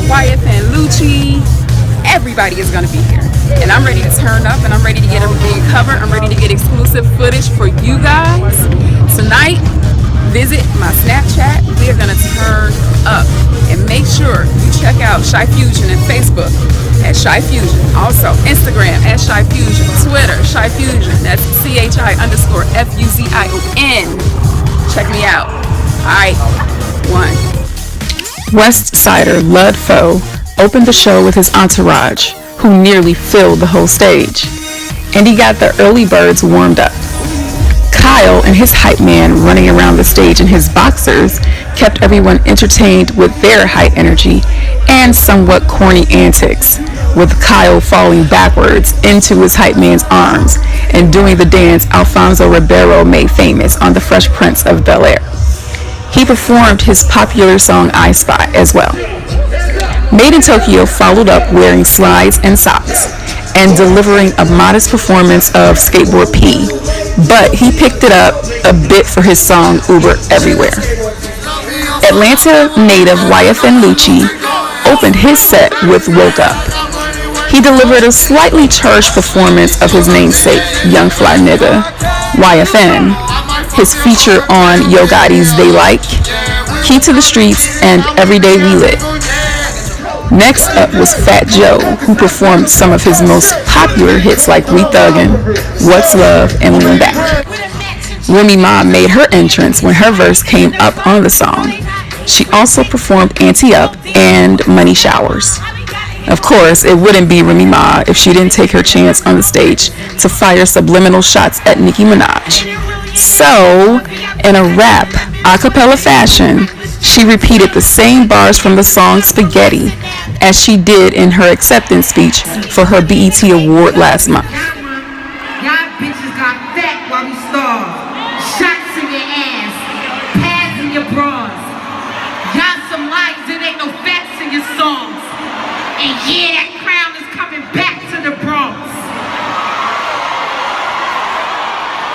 Wyatt and Lucci. Everybody is going to be here. And I'm ready to turn up, and I'm ready to get everything covered. I'm ready to get exclusive footage for you guys. Tonight, visit my Snapchat. We are going to turn up. And make sure you check out Shy Fusion and Facebook at Shy Fusion. Also, Instagram at Shy Fusion. Twitter, Shy Fusion. That's CHI_FUZION. Check me out. Alright, one. West Sider Lud Foe opened the show with his entourage, who nearly filled the whole stage. And he got the early birds warmed up. Kyle and his hype man running around the stage in his boxers kept everyone entertained with their high energy and somewhat corny antics, with Kyle falling backwards into his hype man's arms and doing the dance Alfonso Ribeiro made famous on The Fresh Prince of Bel-Air. He performed his popular song I Spy as well. Made in Tokyo followed up wearing slides and socks and delivering a modest performance of Skateboard P, but he picked it up a bit for his song Uber Everywhere. Atlanta native YFN Lucci opened his set with Woke Up. He delivered a slightly charged performance of his namesake, Young Fly Nigga, YFN, his feature on Yo Gotti's They Like, Key to the Streets, and Everyday We Lit. Next up was Fat Joe, who performed some of his most popular hits like We Thuggin', What's Love, and Lean Back. Remy Ma made her entrance when her verse came up on the song. She also performed Ante Up and Money Showers. Of course, it wouldn't be Remy Ma if she didn't take her chance on the stage to fire subliminal shots at Nicki Minaj. So, in a rap, a cappella fashion, she repeated the same bars from the song Spaghetti as she did in her acceptance speech for her BET Award last month. Y'all bitches got fat while we starve. Shots in your ass, pads in your bras. Y'all some lies, it ain't no facts in your songs. And yeah, that crown is coming back to the Bronx.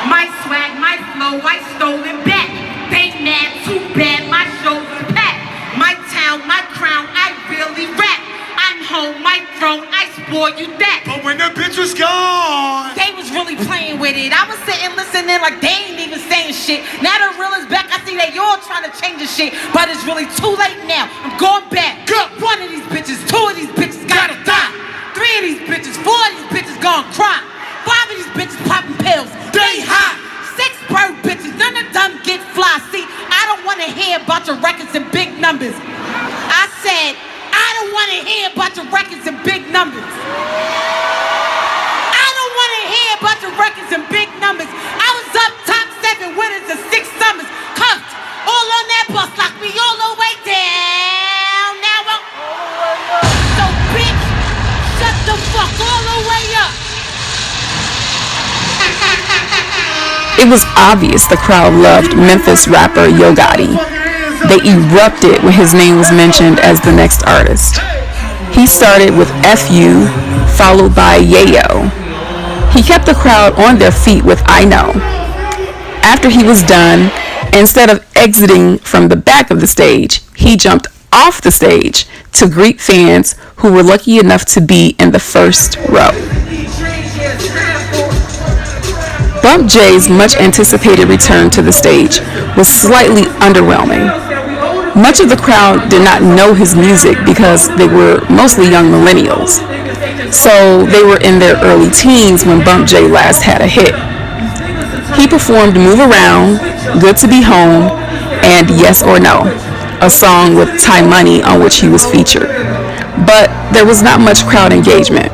My swag, my flow, I stole it back. They mad, too bad, my show's packed. My town, my crown, I really rap. I'm home, my throne, I spoil you that. But when the bitch was gone, they was really playing with it. I was sitting listening like they ain't even saying shit. Now the real is back. I see they all trying to change the shit, but it's really too late now. I'm going back. Go. One of these bitches, two of these bitches gotta die. Three of these bitches, four of these bitches gonna cry. Five of these bitches popping pills. They hot. 6 bird bitches, none of them get fly. See, I don't wanna hear about your records and big numbers. I said, I don't wanna hear about your records and big numbers. I don't wanna hear about your records and big numbers. I was up top 7 winners and 6 summers. Cuffed, all on that bus, locked me all the way down. Now I'm so bitch, shut the fuck all the way up. It was obvious the crowd loved Memphis rapper Yo Gotti. They erupted when his name was mentioned as the next artist. He started with FU, followed by Yayo. He kept the crowd on their feet with I Know. After he was done, instead of exiting from the back of the stage, he jumped off the stage to greet fans who were lucky enough to be in the first row. Bump J's much anticipated return to the stage was slightly underwhelming. Much of the crowd did not know his music because they were mostly young millennials. So they were in their early teens when Bump J last had a hit. He performed Move Around, Good to Be Home, and Yes or No, a song with Ty Money on which he was featured. But there was not much crowd engagement.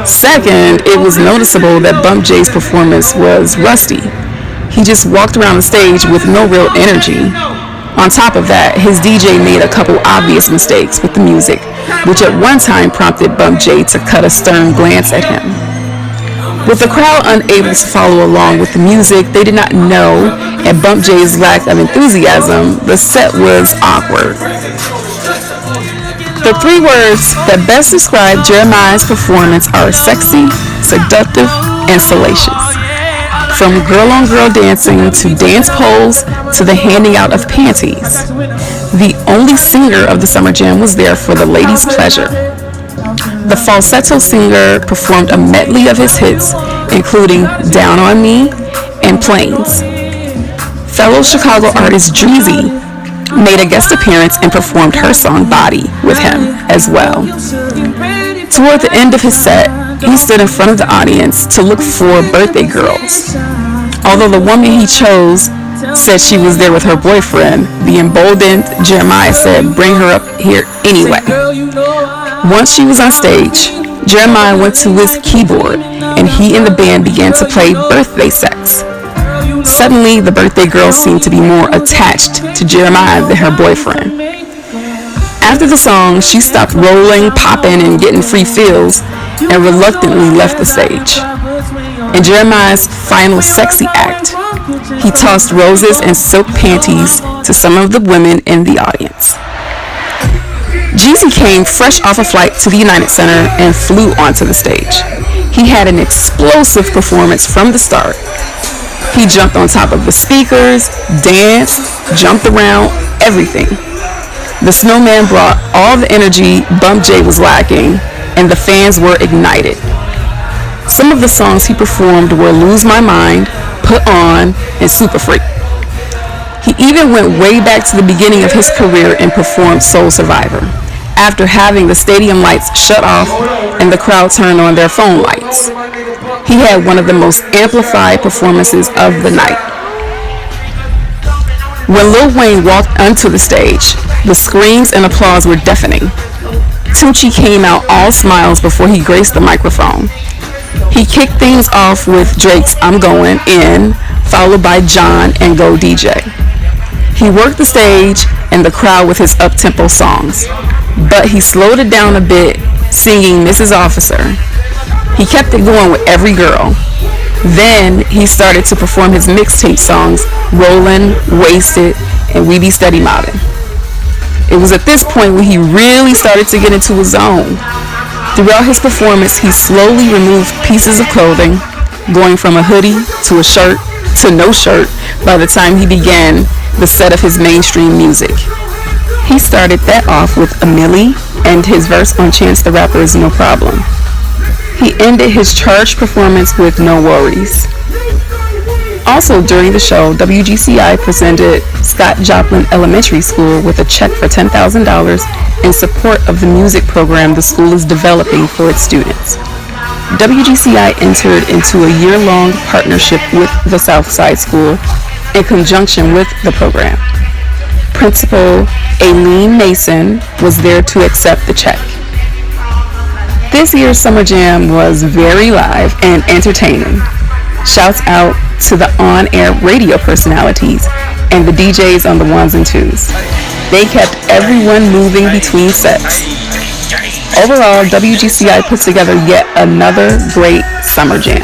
Second, it was noticeable that Bump J's performance was rusty. He just walked around the stage with no real energy. On top of that, his DJ made a couple obvious mistakes with the music, which at one time prompted Bump J to cut a stern glance at him. With the crowd unable to follow along with the music they did not know, and Bump J's lack of enthusiasm, the set was awkward. The 3 words that best describe Jeremiah's performance are sexy, seductive, and salacious. From girl-on-girl dancing to dance poles to the handing out of panties. The only singer of the Summer Jam was there for the ladies' pleasure. The falsetto singer performed a medley of his hits, including Down on Me and Planes. Fellow Chicago artist Dreezy made a guest appearance and performed her song Body with him as well. Toward the end of his set, he stood in front of the audience to look for birthday girls. Although the woman he chose said she was there with her boyfriend, the emboldened Jeremiah said, "Bring her up here anyway." Once she was on stage, Jeremiah went to his keyboard and he and the band began to play Birthday Sex. Suddenly, the birthday girl seemed to be more attached to Jeremiah than her boyfriend. After the song, she stopped rolling, popping, and getting free feels and reluctantly left the stage. In Jeremiah's final sexy act, he tossed roses and silk panties to some of the women in the audience. Wgci came fresh off a flight to the United Center and flew onto the stage. He had an explosive performance from the start. He jumped on top of the speakers, danced, jumped around, everything. The snowman brought all the energy Bump J was lacking, and the fans were ignited. Some of the songs he performed were Lose My Mind, Put On, and Super Freak. He even went way back to the beginning of his career and performed Soul Survivor, after having the stadium lights shut off and the crowd turn on their phone lights. He had one of the most amplified performances of the night. When Lil Wayne walked onto the stage, the screams and applause were deafening. Tucci came out all smiles before he graced the microphone. He kicked things off with Drake's I'm Going In, followed by John and Go DJ. He worked the stage and the crowd with his up-tempo songs, but he slowed it down a bit, singing Mrs. Officer. He kept it going with every girl. Then he started to perform his mixtape songs, Rollin', Wasted, and We Be Steady Mobbin'. It was at this point when he really started to get into his zone. Throughout his performance, he slowly removed pieces of clothing, going from a hoodie to a shirt to no shirt by the time he began the set of his mainstream music. He started that off with A Milli and his verse on Chance the Rapper's No Problem. He ended his charged performance with No Worries. Also during the show, WGCI presented Scott Joplin Elementary School with a check for $10,000 in support of the music program the school is developing for its students. WGCI entered into a year-long partnership with the Southside School in conjunction with the program. Principal Aileen Mason was there to accept the check. This year's Summer Jam was very live and entertaining. Shouts out to the on-air radio personalities and the DJs on the ones and twos. They kept everyone moving between sets. Overall, WGCI put together yet another great Summer Jam.